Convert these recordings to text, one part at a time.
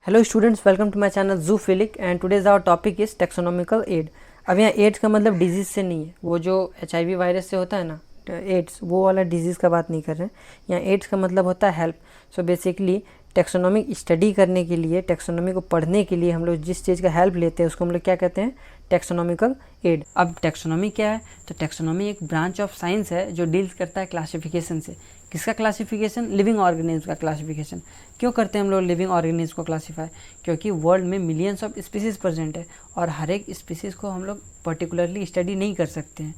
Hello students, welcome to my channel Zoophilic and today's our topic is taxonomical aid. अब यहाँ ads का मतलब disease से नहीं है, वो जो HIV वायरस से होता है ना एड्स, वो वाला डिजीज़ का बात नहीं कर रहे हैं। यहाँ एड्स का मतलब होता है help. So basically taxonomic study करने के लिए, टेक्सोनॉमी को पढ़ने के लिए हम लोग जिस चीज़ का हेल्प लेते हैं उसको हम लोग क्या कहते हैं? Taxonomical aid. अब टेक्सोनॉमी क्या है? तो टेक्सोनॉमी एक ब्रांच ऑफ साइंस है जो डील्स करता है क्लासिफिकेशन से। किसका क्लासिफिकेशन? लिविंग ऑर्गेनिज्म का क्लासिफिकेशन। क्यों करते हैं हम लोग लिविंग ऑर्गेनिज्म को क्लासीफाई? क्योंकि वर्ल्ड में मिलियंस ऑफ स्पीसीज प्रेजेंट है और हर एक स्पीसीज़ को हम लोग पर्टिकुलरली स्टडी नहीं कर सकते हैं।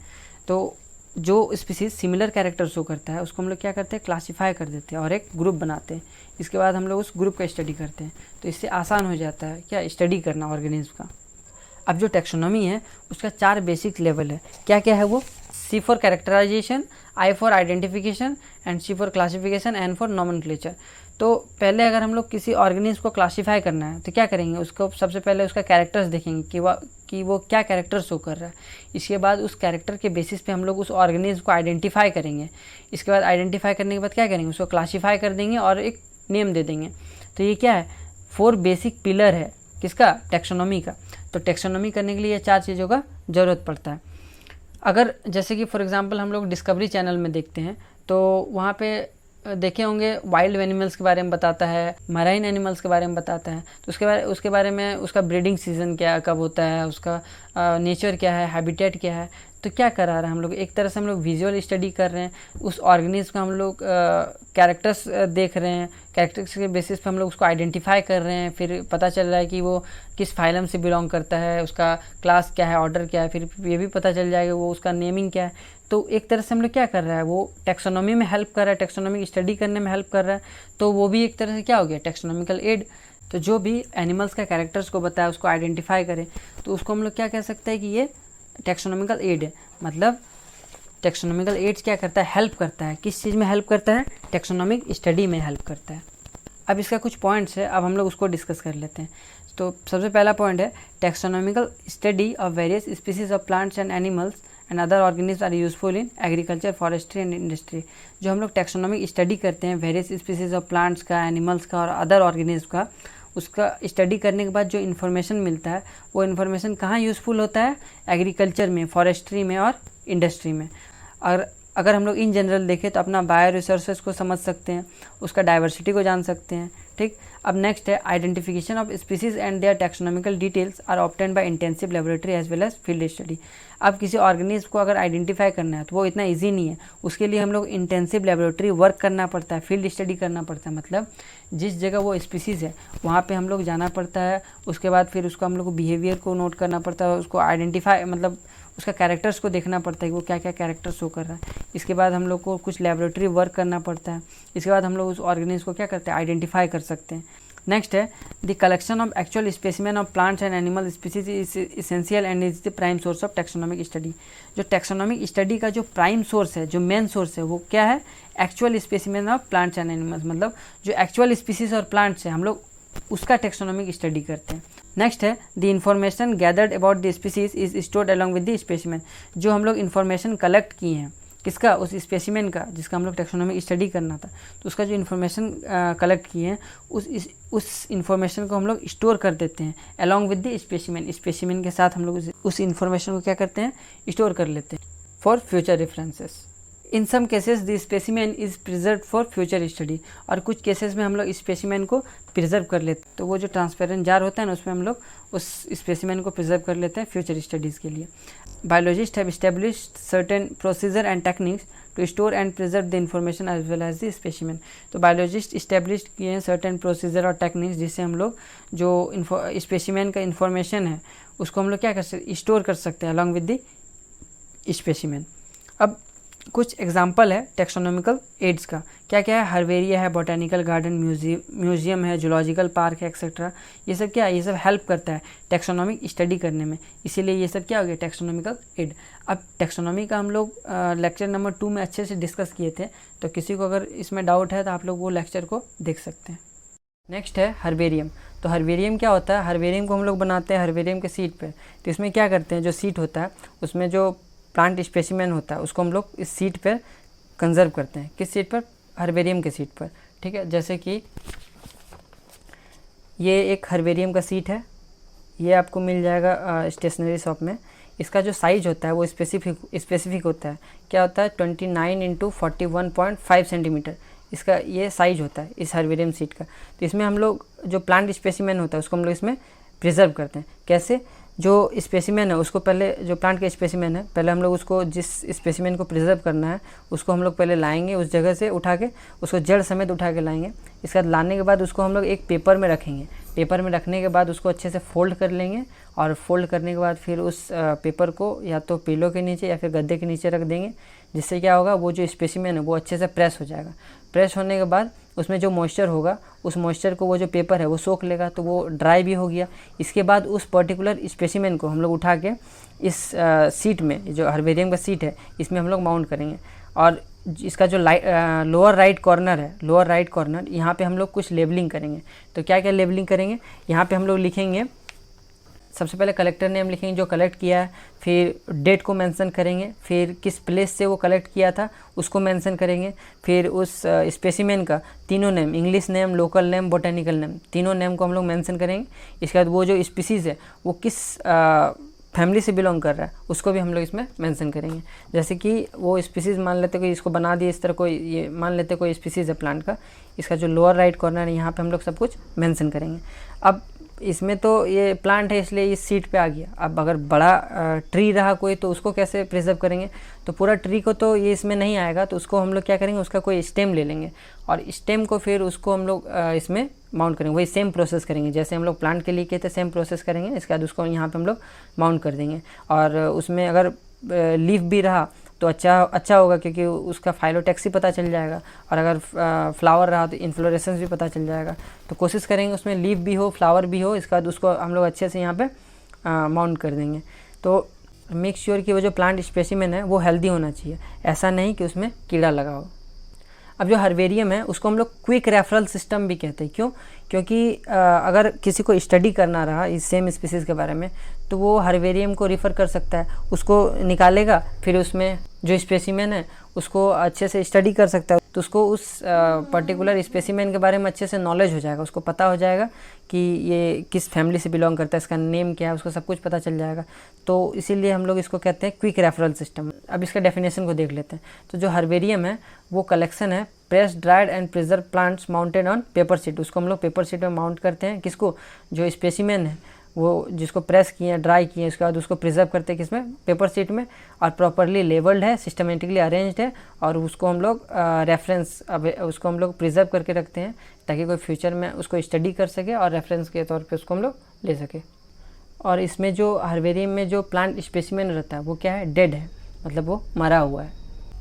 तो जो स्पीसीज सिमिलर कैरेक्टर शो करता है उसको हम लोग क्या करते हैं? क्लासीफाई कर देते हैं और एक ग्रुप बनाते हैं। इसके बाद हम लोग उस ग्रुप का स्टडी करते हैं, तो इससे आसान हो जाता है क्या स्टडी करना ऑर्गेनिज्म का। अब जो टेक्सोनॉमी है उसका 4 बेसिक लेवल है। क्या क्या है वो? C for characterization, I for identification and C for classification, N for nomenclature. तो पहले अगर हम लोग किसी ऑर्गेनिज्म को क्लासीफाई करना है तो क्या करेंगे? उसको सबसे पहले उसका कैरेक्टर्स देखेंगे कि वो क्या कैरेक्टर शो कर रहा है। इसके बाद उस कैरेक्टर के बेसिस पे हम लोग उस ऑर्गेनिज्म को आइडेंटिफाई करेंगे। इसके बाद आइडेंटिफाई करने के बाद क्या करेंगे? उसको क्लासीफाई कर देंगे और एक नेम दे देंगे। तो ये क्या है? 4 बेसिक पिलर है किसका? टेक्सोनॉमी का। तो टेक्सोनॉमी करने के लिए ये 4 चीज़ों का ज़रूरत पड़ता है। अगर जैसे कि फॉर एग्जांपल हम लोग डिस्कवरी चैनल में देखते हैं तो वहाँ पे देखे होंगे वाइल्ड एनिमल्स के बारे में बताता है, मराइन एनिमल्स के बारे में बताता है। तो उसके बारे में उसका ब्रीडिंग सीजन क्या कब होता है, उसका नेचर क्या है, हैबिटेट क्या है। तो क्या करा रहे हैं हम लोग? एक तरह से हम लोग विजुअल स्टडी कर रहे हैं। उस ऑर्गेनिज्म का हम लोग कैरेक्टर्स देख रहे हैं, कैरेक्टर्स के बेसिस पे हम लोग उसको आइडेंटिफाई कर रहे हैं। फिर पता चल रहा है कि वो किस फाइलम से बिलोंग करता है, उसका क्लास क्या है, ऑर्डर क्या है, फिर ये भी पता चल जाएगा वो उसका नेमिंग क्या है। तो एक तरह से हम लोग क्या कर रहा है? वो टेक्सोनॉमी में हेल्प कर रहा है, टेक्सोनॉमिक स्टडी करने में हेल्प कर रहा है। तो वो भी एक तरह से क्या हो गया? Taxonomical add. तो जो भी एनिमल्स का कैरेक्टर्स को बताया उसको आइडेंटिफाई करें तो उसको हम लोग क्या कह सकते हैं कि ये टेक्सोनॉमिकल एड है। मतलब टेक्सोनॉमिकल एड्स क्या करता है? हेल्प करता है। किस चीज़ में हेल्प करता है? टेक्सोनॉमिक स्टडी में हेल्प करता है। अब इसका कुछ पॉइंट्स है, अब हम लोग उसको डिस्कस कर लेते हैं। तो सबसे पहला पॉइंट है taxonomical study of various species of plants and animals and other organism are useful in agriculture, forestry and industry. जो हम लोग टेक्सोनॉमिक स्टडी करते हैं वेरियस स्पीसीज ऑफ प्लांट्स का, एनिमल्स का और अदर ऑर्गेनिज्म का, उसका स्टडी करने के बाद जो इन्फॉर्मेशन मिलता है वो इन्फॉर्मेशन कहाँ यूज़फुल होता है? एग्रीकल्चर में, फॉरेस्ट्री में और इंडस्ट्री में। और अगर हम लोग इन जनरल देखें तो अपना बायो रिसोर्सेज को समझ सकते हैं, उसका डाइवर्सिटी को जान सकते हैं। ठीक। अब नेक्स्ट है identification of species and their taxonomical details are obtained by intensive laboratory as well as field study. अब किसी ऑर्गेनिज्म को अगर आइडेंटिफाई करना है तो वो इतना ईजी नहीं है, उसके लिए हम लोग इंटेंसिव लेबोरेटरी वर्क करना पड़ता है, फील्ड स्टडी करना पड़ता है। मतलब जिस जगह वो स्पीसीज़ है वहाँ पे हम लोग जाना पड़ता है। उसके बाद फिर उसको हम लोग को बिहेवियर को नोट करना पड़ता है, उसको आइडेंटिफाई मतलब उसका कैरेक्टर्स को देखना पड़ता है कि वो क्या क्या कैरेक्टर शो कर रहा है। इसके बाद हम लोग को कुछ लेबोरेटरी वर्क करना पड़ता है। इसके बाद हम लोग उस ऑर्गेनिज्म को क्या करते हैं? आइडेंटिफाई कर सकते हैं। नेक्स्ट है the collection of actual specimen of plants and animal species is essential and is the prime source of taxonomic study. जो टेक्सोनॉमिक स्टडी का जो प्राइम सोर्स है, जो मेन सोर्स है, वो क्या है? Actual specimen of plants and animals. मतलब जो एक्चुअल स्पीसीज और प्लांट्स है हम लोग उसका टेक्सोनॉमिक स्टडी करते हैं। नेक्स्ट है the information gathered about the species is stored along with the specimen. जो हम लोग इन्फॉर्मेशन कलेक्ट किए हैं किसका? उस स्पेसिमेन का जिसका हम लोग टेक्सोनॉमिक स्टडी करना था, तो उसका जो इन्फॉर्मेशन कलेक्ट किए हैं उस इन्फॉर्मेशन को हम लोग स्टोर कर देते हैं along with the specimen. Specimen के साथ हम लोग उस इन्फॉर्मेशन को क्या करते हैं? स्टोर कर लेते हैं for future references. In some cases the specimen is preserve for future study. और कुछ केसेस में हम लोग स्पेसिमेन को प्रिजर्व कर लेते हैं। तो वो जो ट्रांसपेरेंट जार होता है ना उसमें हम लोग उस स्पेसिमेन को प्रिजर्व कर लेते हैं फ्यूचर स्टडीज़ के लिए। Biologist have established certain procedure and techniques to store and preserve the information as well as the specimen. तो बायोलॉजिस्ट इस्टेब्लिश किए हैं सर्टेन प्रोसीजर और टेक्निक्स जिससे हम लोग जो स्पेसिमेन का इन्फॉर्मेशन है उसको हम लोग क्या कर सकते? स्टोर कर सकते हैं अलॉन्ग विद द स्पेसिमेन। अब कुछ एग्जाम्पल है टेक्सोनॉमिकल एड्स का। क्या क्या है? हर्बेरिया है, बोटेनिकल गार्डन, म्यूजियम है, जूलॉजिकल पार्क है, एक्सेट्रा। ये सब क्या है? ये सब हेल्प करता है टेक्सोनॉमिक स्टडी करने में, इसीलिए ये सब क्या हो गया? Taxonomical aid. अब टेक्सोनॉमी का हम लोग लेक्चर नंबर 2 में अच्छे से डिस्कस किए थे, तो किसी को अगर इसमें डाउट है तो आप लोग वो लेक्चर को देख सकते हैं। नेक्स्ट है हर्बेरियम। तो हर्बेरियम क्या होता है? हर्बेरियम को हम लोग बनाते हैं हर्बेरियम के सीट पे। तो इसमें क्या करते हैं? जो सीट होता है उसमें जो प्लांट स्पेसिमेन होता है उसको हम लोग इस सीट पर कंजर्व करते हैं। किस सीट पर? हर्बेरियम के सीट पर। ठीक है। जैसे कि ये एक हर्बेरियम का सीट है, ये आपको मिल जाएगा स्टेशनरी शॉप में। इसका जो साइज़ होता है वो स्पेसिफिक होता है। क्या होता है 29 इंटू 41.5 सेंटीमीटर इसका ये साइज़ होता है इस हर्बेरियम सीट का। तो इसमें हम लोग जो प्लांट स्पेसिमेन होता है उसको हम लोग इसमें प्रिजर्व करते हैं। कैसे? जो स्पेसिमेन है उसको पहले, जो प्लांट का स्पेसिमेन है, पहले हम लोग उसको, जिस स्पेसिमेन को प्रिजर्व करना है उसको हम लोग पहले लाएंगे, उस जगह से उठा के उसको जड़ समेत उठा के लाएंगे। इसके बाद लाने के बाद उसको हम लोग एक पेपर में रखेंगे। पेपर में रखने के बाद उसको अच्छे से फोल्ड कर लेंगे, और फोल्ड करने के बाद फिर उस पेपर को या तो पिलो के नीचे या फिर गद्दे के नीचे रख देंगे, जिससे क्या होगा, वो जो स्पेसिमेन है वो अच्छे से प्रेस हो जाएगा। प्रेस होने के बाद उसमें जो मॉइस्चर होगा उस मॉइस्चर को वो जो पेपर है वो सोख लेगा, तो वो ड्राई भी हो गया। इसके बाद उस पर्टिकुलर स्पेसिमेन को हम लोग उठा के इस सीट में, जो हर्बेरियम का सीट है, इसमें हम लोग माउंट करेंगे। और इसका जो लोअर राइट कॉर्नर है, लोअर राइट कॉर्नर, यहाँ पे हम लोग कुछ लेबलिंग करेंगे। तो क्या क्या लेबलिंग करेंगे? यहाँ पे हम लोग लिखेंगे, सबसे पहले कलेक्टर नेम लिखेंगे जो कलेक्ट किया है, फिर डेट को मेंशन करेंगे, फिर किस प्लेस से वो कलेक्ट किया था उसको मेंशन करेंगे, फिर उस स्पेसिमेन का तीनों name, English name, local name, botanical name, तीनों नेम को हम लोग मेंशन करेंगे। इसके बाद वो जो स्पीसीज़ है वो किस फैमिली से बिलोंग कर रहा है उसको भी हम लोग इसमें मेंशन करेंगे। जैसे कि वो स्पीसीज़ मान लेते कोई इसको बना दिए इस तरह, कोई ये मान लेते कोई स्पीसीज़ है प्लांट का, इसका जो लोअर राइट कॉर्नर है यहाँ पे हम लोग सब कुछ मेंशन करेंगे। अब इसमें तो ये प्लांट है इसलिए इस सीट पे आ गया। अब अगर बड़ा ट्री रहा कोई तो उसको कैसे प्रिजर्व करेंगे? तो पूरा ट्री को तो ये इसमें नहीं आएगा, तो उसको हम लोग क्या करेंगे, उसका कोई स्टेम ले लेंगे और स्टेम को फिर उसको हम लोग इसमें माउंट करेंगे। वही सेम प्रोसेस करेंगे जैसे हम लोग प्लांट के लिए किए थे, सेम प्रोसेस करेंगे। इसके बाद उसको यहाँ पे हम लोग माउंट कर देंगे। और उसमें अगर लीफ भी रहा तो अच्छा होगा, क्योंकि उसका फाइलोटैक्सी पता चल जाएगा। और अगर फ्लावर रहा तो इन्फ्लोरेसेंस भी पता चल जाएगा। तो कोशिश करेंगे उसमें लीफ भी हो, फ्लावर भी हो। इसके बाद उसको हम लोग अच्छे से यहाँ पे माउंट कर देंगे। तो मेक श्योर कि वो जो प्लांट स्पेसिमेन है वो हेल्दी होना चाहिए, ऐसा नहीं कि उसमें कीड़ा लगा हो। अब जो हर्बेरियम है उसको हम लोग क्विक रेफरल सिस्टम भी कहते हैं। क्यों? क्योंकि अगर किसी को स्टडी करना रहा इस सेम स्पीसीज़ के बारे में, तो वो हर्बेरियम को रिफ़र कर सकता है, उसको निकालेगा, फिर उसमें जो स्पेसिमेन है उसको अच्छे से स्टडी कर सकता है। तो उसको उस पर्टिकुलर स्पेसिमेन के बारे में अच्छे से नॉलेज हो जाएगा, उसको पता हो जाएगा कि ये किस फैमिली से बिलोंग करता है, इसका नेम क्या है, उसको सब कुछ पता चल जाएगा। तो इसीलिए हम लोग इसको कहते हैं क्विक रेफरल सिस्टम। अब इसका डेफिनेशन को देख लेते हैं। तो जो हर्बेरियम है वो कलेक्शन है press, dried and preserve plants mounted on paper sheet. उसको हम लोग पेपर शीट में माउंट करते हैं। किसको? जो स्पेसिमेन है वो जिसको प्रेस किए हैं, ड्राई किए हैं, उसके बाद उसको प्रिजर्व करते हैं किसमें? पेपर शीट में। और प्रॉपरली लेबल्ड है, सिस्टमेटिकली अरेंज्ड है, और उसको हम लोग रेफरेंस, अब उसको हम लोग प्रिजर्व करके रखते हैं ताकि कोई फ्यूचर में उसको स्टडी कर सके और रेफरेंस के तौर पे उसको हम लोग ले सके। और इसमें जो हर्बेरियम में जो प्लांट स्पेसिमेन रहता है वो क्या है? डेड है, मतलब वो मरा हुआ है।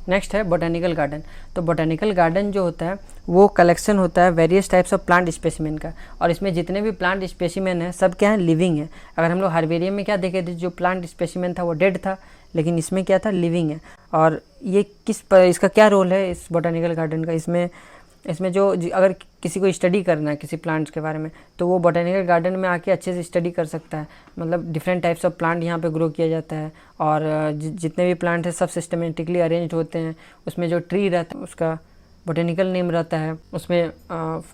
नेक्स्ट है बोटेनिकल गार्डन। तो बोटेनिकल गार्डन जो होता है वो कलेक्शन होता है various types of plant specimen का। और इसमें जितने भी प्लांट स्पेसिमेन है सब क्या है? लिविंग है। अगर हम लोग हर्बेरियम में क्या देखे थे, जो प्लांट स्पेसिमेन था वो डेड था, लेकिन इसमें क्या था? लिविंग है। और ये इसका क्या रोल है इस बोटेनिकल गार्डन का? इसमें जो अगर किसी को स्टडी करना है किसी प्लांट्स के बारे में, तो वो बोटेनिकल गार्डन में आके अच्छे से स्टडी कर सकता है। मतलब डिफरेंट टाइप्स ऑफ प्लांट यहाँ पे ग्रो किया जाता है, और जितने भी प्लांट है सब सिस्टमेटिकली अरेंज्ड होते हैं। उसमें जो ट्री रहता है उसका बोटेनिकल नेम रहता है, उसमें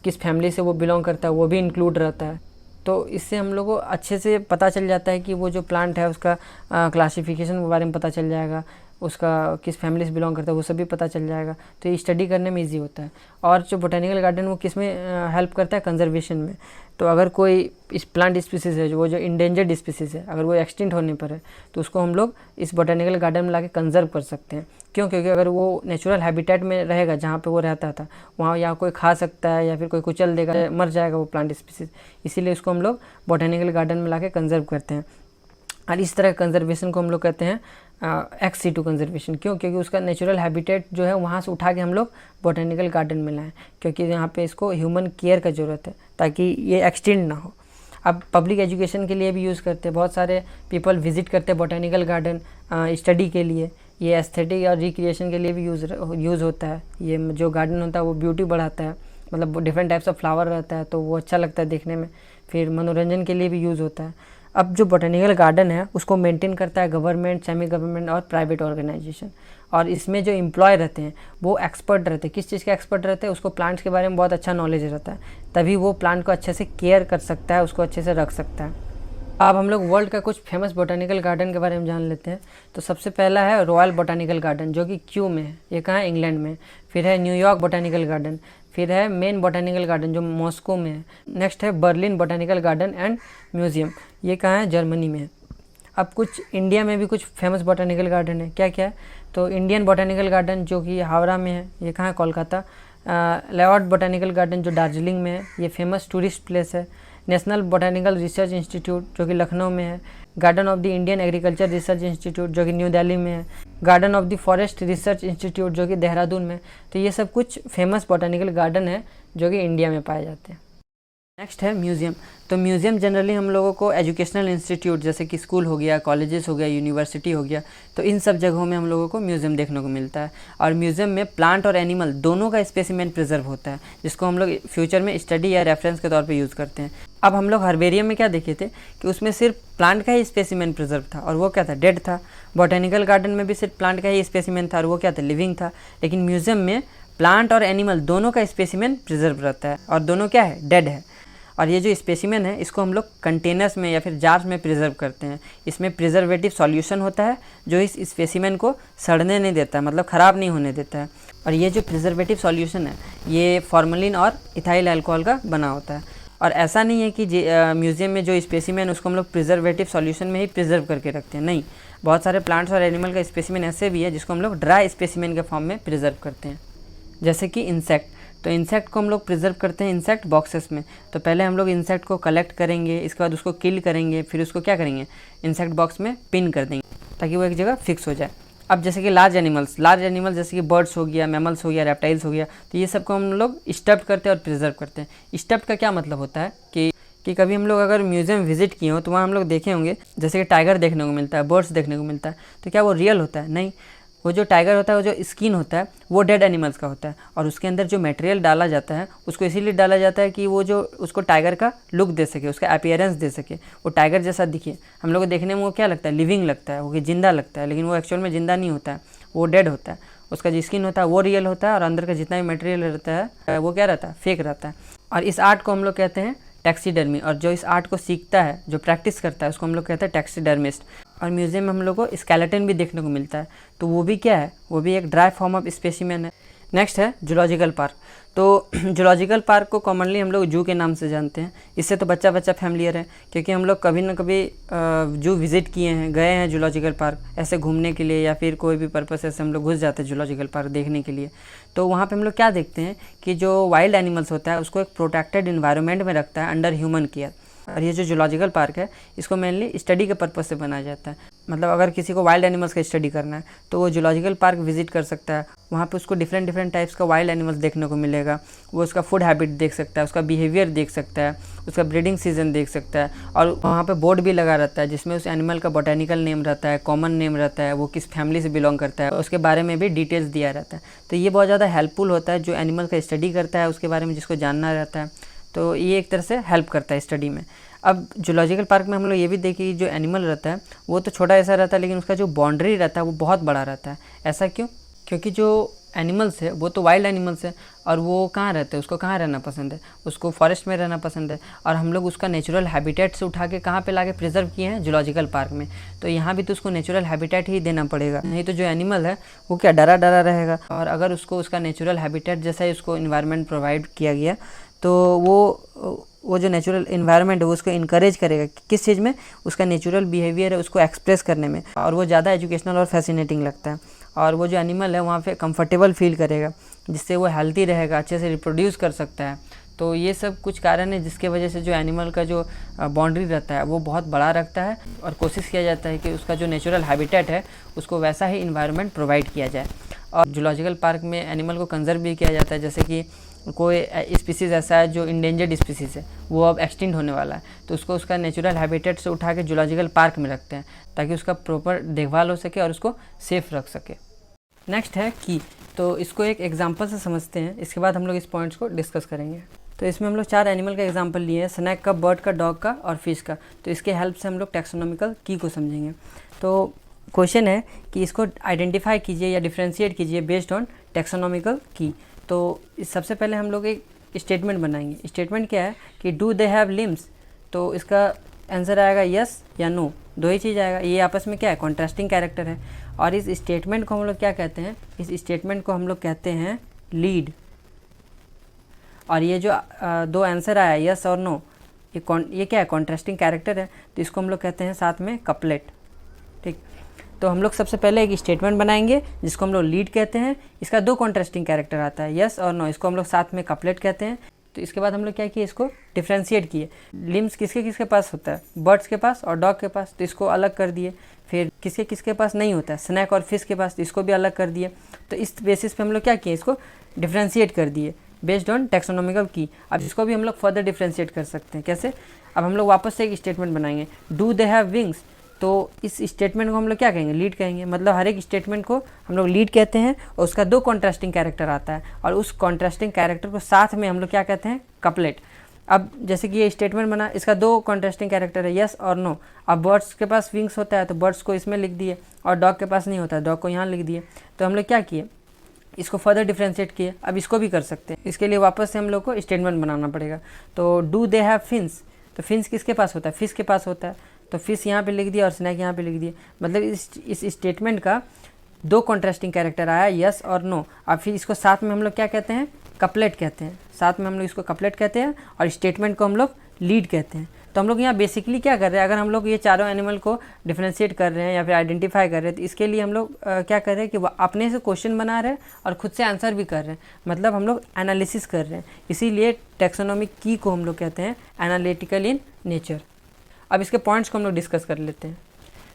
किस फैमिली से वो बिलोंग करता है वो भी इंक्लूड रहता है। तो इससे हम लोग को अच्छे से पता चल जाता है कि वो जो प्लांट है उसका क्लासिफिकेशन के बारे में पता चल जाएगा, उसका किस फैमिली से बिलोंग करता है वो सब भी पता चल जाएगा। तो ये स्टडी करने में इजी होता है। और जो बोटेनिकल गार्डन वो किस में हेल्प करता है? कंजर्वेशन में। तो अगर कोई इस प्लांट स्पीसीज़ है वो जो इंडेंजर्ड स्पीसीज़ है, अगर वो एक्सटिंक्ट होने पर है, तो उसको हम लोग इस बोटेनिकल गार्डन में लाके कंजर्व कर सकते हैं। क्यों? क्योंकि अगर वो नेचुरल हैबिटेट में रहेगा जहाँ पे वो रहता था, वहाँ या कोई खा सकता है या फिर कोई कुचल देगा, मर जाएगा वो प्लांट स्पीसीज़। इसीलिए उसको हम लोग बोटेनिकल गार्डन में लाके कंजर्व करते हैं। और इस तरह कंजर्वेशन को हम लोग कहते हैं एक्स सीटू कंजर्वेशन। क्यों? क्योंकि उसका नेचुरल हैबिटेट जो है वहाँ से उठा के हम लोग बोटेनिकल गार्डन में लाएं, क्योंकि यहाँ पे इसको ह्यूमन केयर का ज़रूरत है ताकि ये एक्सटेंड ना हो। अब पब्लिक एजुकेशन के लिए भी यूज़ करते हैं, बहुत सारे पीपल विजिट करते हैं बोटेनिकल गार्डन स्टडी के लिए। ये एस्थेटिक और रिक्रिएशन के लिए भी यूज़ होता है। ये जो गार्डन होता है वो ब्यूटी बढ़ाता है, मतलब डिफरेंट टाइप्स ऑफ फ्लावर रहता है तो वो अच्छा लगता है देखने में। फिर मनोरंजन के लिए भी यूज़ होता है। अब जो बोटेनिकल गार्डन है उसको मेंटेन करता है गवर्नमेंट, सेमी गवर्नमेंट और प्राइवेट ऑर्गेनाइजेशन। और इसमें जो एम्प्लॉय रहते हैं वो एक्सपर्ट रहते हैं। किस चीज़ के एक्सपर्ट रहते हैं? उसको प्लांट्स के बारे में बहुत अच्छा नॉलेज रहता है, तभी वो प्लांट को अच्छे से केयर कर सकता है, उसको अच्छे से रख सकता है। अब हम लोग वर्ल्ड का कुछ फेमस बोटानिकल गार्डन के बारे में जान लेते हैं। तो सबसे पहला है रॉयल बोटानिकल गार्डन, जो कि क्यू में है, ये कहाँ है? इंग्लैंड में। फिर है न्यूयॉर्क बोटानिकल गार्डन, फिर है मेन बोटानिकल गार्डन जो मॉस्को में है। नेक्स्ट है Berlin botanical garden and museum, ये कहाँ है? जर्मनी में है। अब कुछ इंडिया में भी कुछ फेमस बोटानिकल गार्डन है, क्या क्या है? तो इंडियन बोटानिकल गार्डन जो कि हावड़ा में है, ये कहाँ है? कोलकाता। लॉर्ड बोटानिकल गार्डन जो दार्जिलिंग में है, ये फेमस टूरिस्ट प्लेस है। नेशनल बोटानिकल रिसर्च इंस्टीट्यूट जो कि लखनऊ में है। Garden of the Indian agriculture research institute जो कि न्यू दिल्ली में है। Garden of the forest research institute जो कि देहरादून में। तो ये सब कुछ फेमस बोटानिकल गार्डन है जो कि इंडिया में पाए जाते हैं। नेक्स्ट है म्यूज़ियम। तो म्यूज़ियम जनरली हम लोगों को एजुकेशनल इंस्टीट्यूट जैसे कि स्कूल हो गया, कॉलेजेस हो गया, यूनिवर्सिटी हो गया, तो इन सब जगहों में हम लोगों को म्यूज़ियम देखने को मिलता है। और म्यूज़ियम में प्लांट और एनिमल दोनों का स्पेसिमेन प्रिजर्व होता है, जिसको हम लोग फ्यूचर में स्टडी या रेफरेंस के तौर पे यूज़ करते हैं। अब हम लोग हर्बेरियम में क्या देखे थे कि उसमें सिर्फ प्लांट का ही स्पेसिमेन प्रिजर्व था, और वो क्या था? डेड था। बॉटेनिकल गार्डन में भी सिर्फ प्लांट का ही स्पेसिमेन था, और वो क्या था? लिविंग था। लेकिन म्यूज़ियम में प्लांट और एनिमल दोनों का स्पेसिमेन प्रिजर्व रहता है, और दोनों क्या है? डेड है। और ये जो स्पेसिमेन है इसको हम लोग कंटेनर्स में या फिर जार्स में प्रिजर्व करते हैं। इसमें प्रिजर्वेटिव सॉल्यूशन होता है जो इस स्पेसिमेन को सड़ने नहीं देता है, मतलब ख़राब नहीं होने देता है। और ये जो प्रिजर्वेटिव सॉल्यूशन है ये फॉर्मलिन और इथाइल अल्कोहल का बना होता है। और ऐसा नहीं है कि म्यूज़ियम में जो स्पेसिमेन उसको हम लोग प्रिजर्वेटिव सॉल्यूशन में ही प्रिजर्व करके रखते हैं, नहीं। बहुत सारे प्लांट्स और एनिमल का स्पेसिमेन ऐसे भी है जिसको हम लोग ड्राई स्पेसिमेन के फॉर्म में प्रिजर्व करते हैं, जैसे कि इंसेक्ट। तो इंसेक्ट को हम लोग प्रिजर्व करते हैं इंसेक्ट बॉक्सेस में। तो पहले हम लोग इंसेक्ट को कलेक्ट करेंगे, इसके बाद उसको किल करेंगे, फिर उसको क्या करेंगे? इंसेक्ट बॉक्स में पिन कर देंगे ताकि वो एक जगह फिक्स हो जाए। अब जैसे कि लार्ज एनिमल्स जैसे कि बर्ड्स हो गया, मैमल्स हो गया, रेप्टाइल्स हो गया, तो ये सब को हम लोग स्टफ्ड करते हैं और प्रिजर्व करते हैं। स्टफ्ड का क्या मतलब होता है कि कभी हम लोग अगर म्यूज़ियम विजिट किए हो तो वहाँ हम लोग देखे होंगे जैसे कि टाइगर देखने को मिलता है, बर्ड्स देखने को मिलता है, तो क्या वो रियल होता है? नहीं। वो जो टाइगर होता है, वो जो स्किन होता है वो डेड एनिमल्स का होता है, और उसके अंदर जो मटेरियल डाला जाता है उसको इसीलिए डाला जाता है कि वो जो उसको टाइगर का लुक दे सके, उसका अपीयरेंस दे सके, वो टाइगर जैसा दिखे। हम लोग को देखने में वो क्या लगता है? लिविंग लगता है, वो कि जिंदा लगता है, लेकिन वो एक्चुअल में जिंदा नहीं होता है, वो डेड होता है। उसका जो स्किन होता है वो रियल होता है, और अंदर का जितना भी मटेरियल रहता है वो क्या रहता है? फेक रहता है। और इस आर्ट को हम लोग कहते हैं टैक्सीडर्मी, और जो इस आर्ट को सीखता है, जो प्रैक्टिस करता है, उसको हम लोग कहते हैं टैक्सीडर्मिस्ट। और म्यूज़ियम में हम लोग को स्केलेटन भी देखने को मिलता है, तो वो भी क्या है? वो भी एक ड्राई फॉर्म ऑफ स्पेसिमेन है। नेक्स्ट है जूलॉजिकल पार्क। तो जूलॉजिकल पार्क को कॉमनली हम लोग जू के नाम से जानते हैं। इससे तो बच्चा फैमिलियर है, क्योंकि हम लोग कभी ना कभी जू विज़िट किए हैं, गए हैं जूलॉजिकल पार्क ऐसे घूमने के लिए, या फिर कोई भी पर्पस ऐसे हम लोग घुस जाते हैं जूलॉजिकल पार्क देखने के लिए। तो वहाँ पे हम लोग क्या देखते हैं कि जो वाइल्ड एनिमल्स होता है उसको एक प्रोटेक्टेड इन्वायरमेंट में रखता है अंडर ह्यूमन केयर। और ये जो जूलॉजिकल पार्क है इसको मेनली स्टडी के पर्पज़ से बनाया जाता है। मतलब अगर किसी को वाइल्ड एनिमल्स का स्टडी करना है तो वो जूलॉजिकल पार्क विजिट कर सकता है। वहाँ पे उसको डिफरेंट टाइप्स का वाइल्ड एनिमल्स देखने को मिलेगा। वो उसका फूड हैबिट देख सकता है, उसका बिहेवियर देख सकता है, उसका ब्रीडिंग सीजन देख सकता है। और वहाँ पे बोर्ड भी लगा रहता है जिसमें उस एनिमल का बोटेनिकल नेम रहता है, कॉमन नेम रहता है, वो किस फैमिली से बिलोंग करता है, उसके बारे में भी डिटेल्स दिया रहता है। तो ये बहुत ज़्यादा हेल्पफुल होता है जो एनिमल का स्टडी करता है, उसके बारे में जिसको जानना रहता है, तो ये एक तरह से हेल्प करता है स्टडी में। अब जूलॉजिकल पार्क में हम लोग ये भी देखें कि जो एनिमल रहता है वो तो छोटा ऐसा रहता है, लेकिन उसका जो बाउंड्री रहता है वो बहुत बड़ा रहता है। ऐसा क्यों? क्योंकि जो एनिमल्स है वो तो वाइल्ड एनिमल्स है, और वो कहाँ रहते हैं? उसको कहाँ रहना पसंद है? उसको फॉरेस्ट में रहना पसंद है। और हम लोग उसका नेचुरल हैबिटेट से उठा के कहाँ पे लाके प्रिजर्व किए हैं? जूलॉजिकल पार्क में। तो यहाँ भी तो उसको नेचुरल हैबिटेट ही देना पड़ेगा, नहीं तो जो एनिमल है वो क्या डरा रहेगा। और अगर उसको उसका नेचुरल हैबिटेट जैसा ही उसको इन्वायरमेंट प्रोवाइड किया गया तो वो जो नेचुरल इन्वायरमेंट है वो उसको इनकरेज करेगा किस चीज़ में? उसका नेचुरल बिहेवियर है उसको एक्सप्रेस करने में, और वो ज़्यादा एजुकेशनल और फैसिनेटिंग लगता है। और वो जो एनिमल है वहाँ पे कंफर्टेबल फील करेगा, जिससे वो हेल्दी रहेगा, अच्छे से रिप्रोड्यूस कर सकता है। तो ये सब कुछ कारण है जिसके वजह से जो एनिमल का जो बाउंड्री रहता है वो बहुत बड़ा रखता है, और कोशिश किया जाता है कि उसका जो नेचुरल हैबिटेट है उसको वैसा ही इन्वायरमेंट प्रोवाइड किया जाए। और जूलॉजिकल पार्क में एनिमल को कंजर्व भी किया जाता है, जैसे कि कोई स्पीसीज़ ऐसा है जो इंडेंजर्ड स्पीसीज़ है, वो अब एक्सटिंक्ट होने वाला है, तो उसको उसका नेचुरल हैबिटेट से उठा के जूलॉजिकल पार्क में रखते हैं ताकि उसका प्रॉपर देखभाल हो सके और उसको सेफ़ रख सके। नेक्स्ट है की। तो इसको एक एग्जांपल से समझते हैं, इसके बाद हम लोग इस पॉइंट्स को डिस्कस करेंगे। तो इसमें हम लोग 4 एनिमल का एग्जांपल लिए हैं, स्नैक का, बर्ड का, डॉग का और फिश का। तो इसके हेल्प से हम लोग टैक्सोनॉमिकल की को समझेंगे। तो क्वेश्चन है कि इसको आइडेंटिफाई कीजिए या डिफ्रेंशिएट कीजिए बेस्ड ऑन टेक्सोनॉमिकल की। तो इस सबसे पहले हम लोग एक स्टेटमेंट बनाएंगे। स्टेटमेंट क्या है कि डू दे हैव लिम्स, तो इसका आंसर आएगा यस या नो, दो ही चीज़ आएगा। ये आपस में क्या है, कॉन्ट्रास्टिंग कैरेक्टर है। और इस स्टेटमेंट को हम लोग क्या कहते हैं, इस स्टेटमेंट को हम लोग कहते हैं लीड। और ये जो दो आंसर आया यस और नो, ये क्या है, कॉन्ट्रास्टिंग कैरेक्टर है, तो इसको हम लोग कहते हैं साथ में कपलेट। ठीक, तो हम लोग सबसे पहले एक स्टेटमेंट बनाएंगे जिसको हम लोग लीड कहते हैं। इसका दो कॉन्ट्रास्टिंग कैरेक्टर आता है यस और नो, इसको हम लोग साथ में कपलेट कहते हैं। तो इसके बाद हम लोग क्या किए, इसको डिफ्रेंशिएट किए। लिम्स किसके किसके पास होता है, बर्ड्स के पास और डॉग के पास, तो इसको अलग कर दिए। फिर किसके किसके पास नहीं होता है, स्नैक और फिश के पास, तो इसको भी अलग कर दिए। तो इस बेसिस पे हम लोग क्या किए, इसको डिफ्रेंशिएट कर दिए बेस्ड ऑन टेक्सोनॉमिकल की। अब इसको भी हम लोग फर्दर डिफ्रेंशिएट कर सकते हैं। कैसे, अब हम लोग वापस से एक स्टेटमेंट बनाएंगे, डू दे हैव विंग्स। तो इस स्टेटमेंट को हम लोग क्या कहेंगे, लीड कहेंगे। मतलब हर एक स्टेटमेंट को हम लोग लीड कहते हैं और उसका दो कॉन्ट्रास्टिंग कैरेक्टर आता है और उस कॉन्ट्रास्टिंग कैरेक्टर को साथ में हम लोग क्या कहते हैं, कपलेट। अब जैसे कि ये स्टेटमेंट बना, इसका दो कॉन्ट्रास्टिंग कैरेक्टर है यस और नो। अब बर्ड्स के पास विंग्स होता है तो बर्ड्स को इसमें लिख दिए, और डॉग के पास नहीं होता है, डॉग को यहाँ लिख दिए। तो हम लोग क्या किए, इसको फर्दर डिफ्रेंशिएट किए। अब इसको भी कर सकते हैं, इसके लिए वापस से हम लोग को स्टेटमेंट बनाना पड़ेगा। तो डू दे हैव फिन्स, तो फिन्स किसके पास होता है, फिश के पास होता है, तो फिश यहाँ पे लिख दिया और स्नैक यहाँ पे लिख दिया। मतलब इस स्टेटमेंट का दो कॉन्ट्रास्टिंग कैरेक्टर आया यस और नो। अब फिर इसको साथ में हम लोग क्या कहते हैं, कपलेट कहते हैं। साथ में हम लोग इसको कपलेट कहते हैं और स्टेटमेंट को हम लोग लीड कहते हैं। तो हम लोग यहाँ बेसिकली क्या कर रहे हैं, अगर हम लोग ये चारों एनिमल को डिफ्रेंशिएट कर रहे हैं या फिर आइडेंटिफाई कर रहे हैं, तो इसके लिए हम लोग क्या कर रहे हैं कि अपने से क्वेश्चन बना रहे हैं और खुद से आंसर भी कर रहे हैं। मतलब हम लोग एनालिसिस कर रहे हैं, इसीलिए टेक्सोनॉमिक की को हम लोग कहते हैं एनालिटिकल इन नेचर। अब इसके पॉइंट्स को हम लोग डिस्कस कर लेते हैं।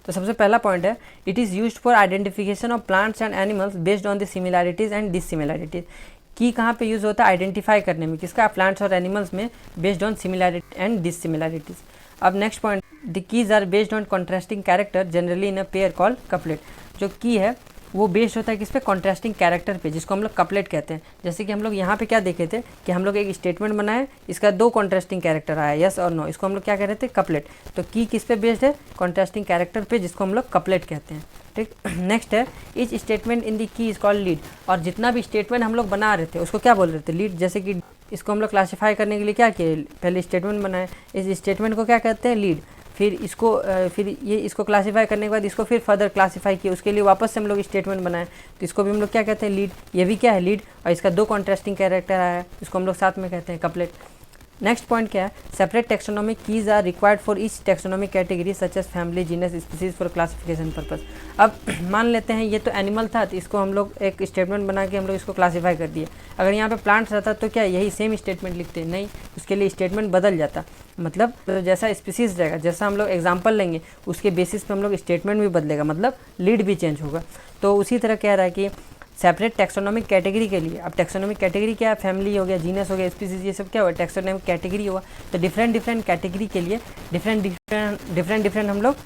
तो सबसे पहला पॉइंट है, it is used for identification of plants and animals based on the similarities and dissimilarities. की कहाँ पे यूज़ होता है, आइडेंटिफाई करने में, किसका, प्लांट्स और एनिमल्स में, based on similarity and dissimilarities. अब next point, the keys are based on contrasting character generally in a pair called couplet. जो की है वो बेस्ड होता है किस पे, कॉन्ट्रास्टिंग कैरेक्टर पे, जिसको हम लोग कपलेट कहते हैं। जैसे कि हम लोग यहाँ पे क्या देखे थे कि हम लोग एक स्टेटमेंट बनाए, इसका दो कॉन्ट्रास्टिंग कैरेक्टर आया यस और नो, इसको हम लोग क्या कह रहे थे, कपलेट। तो की किस पे बेस्ड है, कॉन्ट्रास्टिंग कैरेक्टर पे, जिसको हम लोग कपलेट कहते हैं। ठीक, नेक्स्ट है, etch statement in the key is called lead. और जितना भी स्टेटमेंट हम लोग बना रहे थे उसको क्या बोल रहे थे, लीड। जैसे कि इसको हम लोग क्लासीफाई करने के लिए क्या किए, पहले स्टेटमेंट बनाए, इस स्टेटमेंट को क्या कहते हैं, लीड। फिर इसको क्लासीफाई करने के बाद इसको फिर फर्दर क्लासीफाई किया, उसके लिए वापस से हम लोग स्टेटमेंट बनाए, तो इसको भी हम लोग क्या कहते हैं, लीड। ये भी क्या है, लीड। और इसका दो कॉन्ट्रास्टिंग कैरेक्टर आया है, इसको हम लोग साथ में कहते हैं कपलेट। नेक्स्ट पॉइंट क्या है, separate taxonomic keys are required for each taxonomic category such as family, genus, species for classification purpose. अब मान लेते हैं ये तो एनिमल था, तो इसको हम लोग एक स्टेटमेंट बना के हम लोग इसको क्लासीफाई कर दिए। अगर यहाँ पे प्लांट्स रहता तो क्या यही सेम स्टेटमेंट लिखते, नहीं, उसके लिए स्टेटमेंट बदल जाता। मतलब तो जैसा स्पीसीज रहेगा, जैसा हम लोग एग्जाम्पल लेंगे उसके बेसिस पे हम लोग स्टेटमेंट भी बदलेगा, मतलब लीड भी चेंज होगा। तो उसी तरह कह रहा है कि सेपरेट टेक्सोनॉमिक कैटेगरी के लिए, अब टेक्सोनॉमिक कैटेगरी क्या है, फैमिली हो गया, जीनस हो गया, स्पीसीज, ये सब क्या हुआ, टेक्सोनॉमिक कैटेगरी हुआ। तो डिफरेंट डिफरेंट कैटेगरी के लिए डिफरेंट हम लोग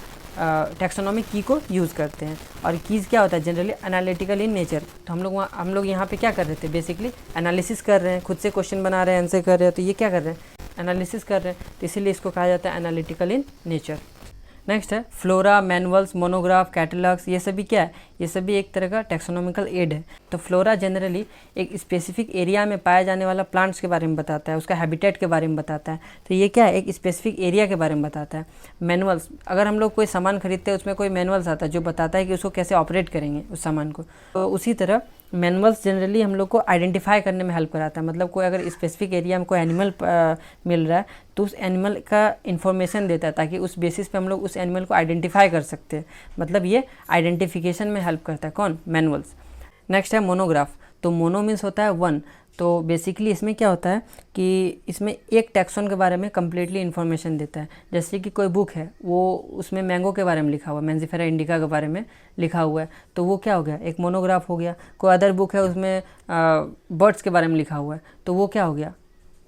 टेक्सोनॉमिक की को यूज़ करते हैं। और कीज़ क्या होता है, जनरली एनालिटिकल इन नेचर। तो हम लोग यहाँ पे क्या कर रहे थे, बेसिकली एनालिसिस कर रहे हैं, खुद से क्वेश्चन बना रहे हैं, आंसर कर रहे हैं, तो ये क्या कर रहे हैं, एनालिसिस कर रहे हैं, तो इसीलिए इसको कहा जाता है एनालिटिकल इन नेचर। नेक्स्ट है फ्लोरा, मैनुअल्स, मोनोग्राफ, कैटलॉग्स, ये सभी क्या है, ये सभी एक तरह का टेक्सोनॉमिकल एड है। तो फ्लोरा जनरली एक स्पेसिफिक एरिया में पाया जाने वाला प्लांट्स के बारे में बताता है, उसका हैबिटेट के बारे में बताता है। तो ये क्या है, एक स्पेसिफिक एरिया के बारे में बताता है। मैनुअल्स, अगर हम लोग कोई सामान खरीदते हैं उसमें कोई मैनुअल्स आता है जो बताता है कि उसको कैसे ऑपरेट करेंगे उस सामान को। तो उसी तरह मैनुअल्स जनरली हम लोग को आइडेंटिफाई करने में हेल्प कराता है। मतलब कोई अगर स्पेसिफिक एरिया में कोई एनिमल मिल रहा है तो उस एनिमल का इन्फॉर्मेशन देता है, ताकि उस बेसिस पे हम लोग उस एनिमल को आइडेंटिफाई कर सकते हैं। मतलब ये आइडेंटिफिकेशन में हेल्प करता है, कौन, मैनुअल्स। नेक्स्ट है मोनोग्राफ। तो मोनो मीन्स होता है वन। तो बेसिकली इसमें क्या होता है कि इसमें एक टैक्सोन के बारे में कम्प्लीटली इन्फॉर्मेशन देता है। जैसे कि कोई बुक है, वो उसमें मैंगो के बारे में लिखा हुआ है, मैंजिफेरा इंडिका के बारे में लिखा हुआ है, तो वो क्या हो गया, एक मोनोग्राफ हो गया। कोई अदर बुक है उसमें बर्ड्स के बारे में लिखा हुआ है, तो वो क्या हो गया,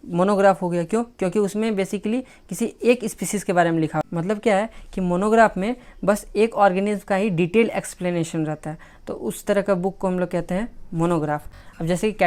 मोनोग्राफ हो गया। क्यों, क्योंकि उसमें बेसिकली किसी एक स्पीसीज़ के बारे में लिखा। मतलब क्या है कि मोनोग्राफ में बस एक ऑर्गेनिज्म का ही डिटेल एक्सप्लेनेशन रहता है। तो उस तरह का बुक को हम लोग कहते हैं मोनोग्राफ। अब जैसे कि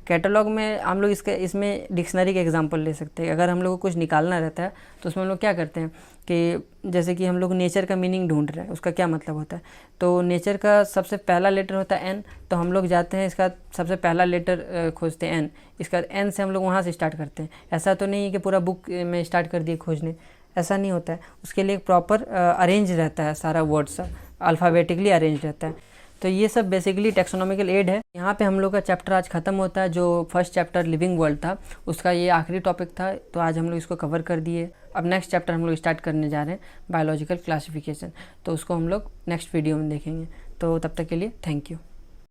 कैटलॉग में हम लोग इसमें डिक्शनरी का एग्जांपल ले सकते हैं। अगर हम लोग को कुछ निकालना रहता है तो उसमें हम लोग क्या करते हैं कि जैसे कि हम लोग नेचर का मीनिंग ढूंढ रहे हैं, उसका क्या मतलब होता है, तो नेचर का सबसे पहला लेटर होता है एन, तो हम लोग जाते हैं इसका सबसे पहला लेटर खोजते हैं एन, इसका एन से हम लोग वहाँ से स्टार्ट करते हैं। ऐसा तो नहीं है कि पूरा बुक में स्टार्ट कर दिए खोजने, ऐसा नहीं होता है। उसके लिए एक प्रॉपर अरेंज रहता है, सारा वर्ड सब अल्फ़ाबेटिकली अरेंज रहता है। तो ये सब बेसिकली टेक्सोनॉमिकल एड है। यहाँ पे हम लोग का चैप्टर आज ख़त्म होता है। जो फर्स्ट चैप्टर लिविंग वर्ल्ड था उसका ये आखिरी टॉपिक था, तो आज हम लोग इसको कवर कर दिए। अब नेक्स्ट चैप्टर हम लोग स्टार्ट करने जा रहे हैं बायोलॉजिकल क्लासिफिकेशन, तो उसको हम लोग नेक्स्ट वीडियो में देखेंगे। तो तब तक के लिए थैंक यू।